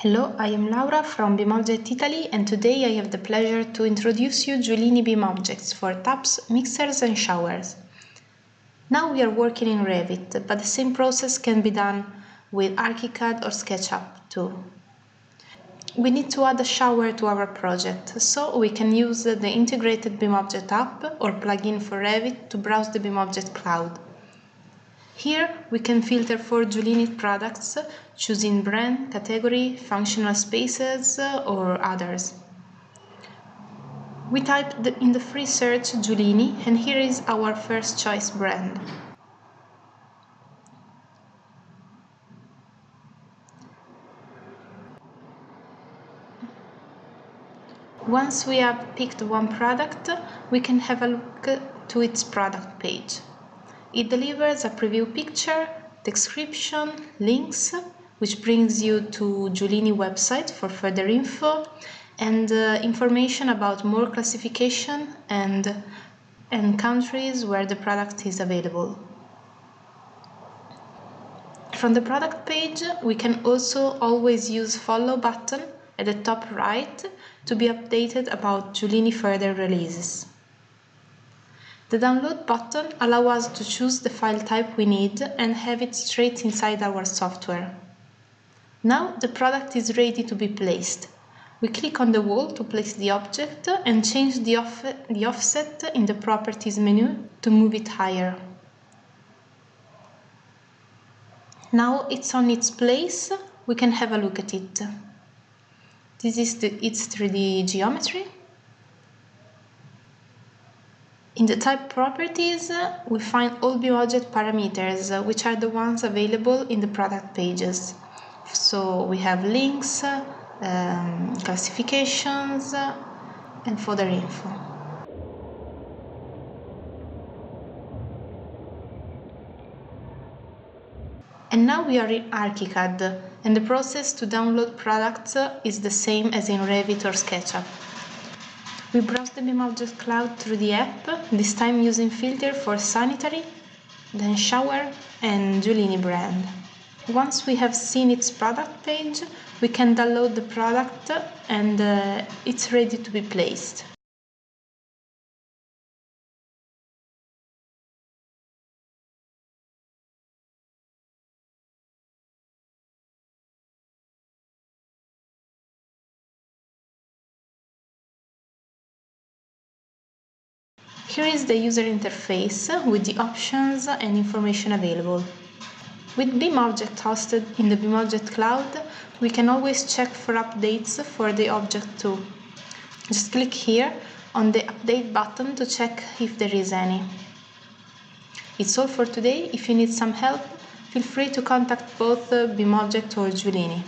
Hello, I am Laura from BIMobject Italy, and today I have the pleasure to introduce you Giulini BIMobjects for taps, mixers and showers. Now we are working in Revit, but the same process can be done with ArchiCAD or SketchUp too. We need to add a shower to our project, so we can use the integrated BIMobject app or plugin for Revit to browse the BIMobject cloud. Here we can filter for Giulini products, choosing brand, category, functional spaces, or others. We typed in the free search Giulini, and here is our first choice brand. Once we have picked one product, we can have a look to its product page. It delivers a preview picture, description, links, which brings you to Giulini website for further info, and information about more classification and countries where the product is available. From the product page, we can also always use follow button at the top right to be updated about Giulini further releases. The download button allows us to choose the file type we need and have it straight inside our software. Now the product is ready to be placed. We click on the wall to place the object and change the offset in the Properties menu to move it higher. Now it's on its place, we can have a look at it. This is its 3D geometry. In the type properties, we find all BIMobject parameters, which are the ones available in the product pages. So we have links, classifications, and further info. And now we are in ArchiCAD, and the process to download products is the same as in Revit or SketchUp. We browse the BIMobject cloud through the app, this time using filter for sanitary, then shower and Giulini brand. Once we have seen its product page, we can download the product and it's ready to be placed. Here is the user interface with the options and information available. With BIMobject hosted in the BIMobject cloud, we can always check for updates for the object too. Just click here on the update button to check if there is any. It's all for today. If you need some help, feel free to contact both BIMobject or Giulini.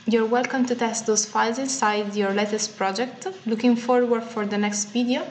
You're welcome to test those files inside your latest project. Looking forward for the next video.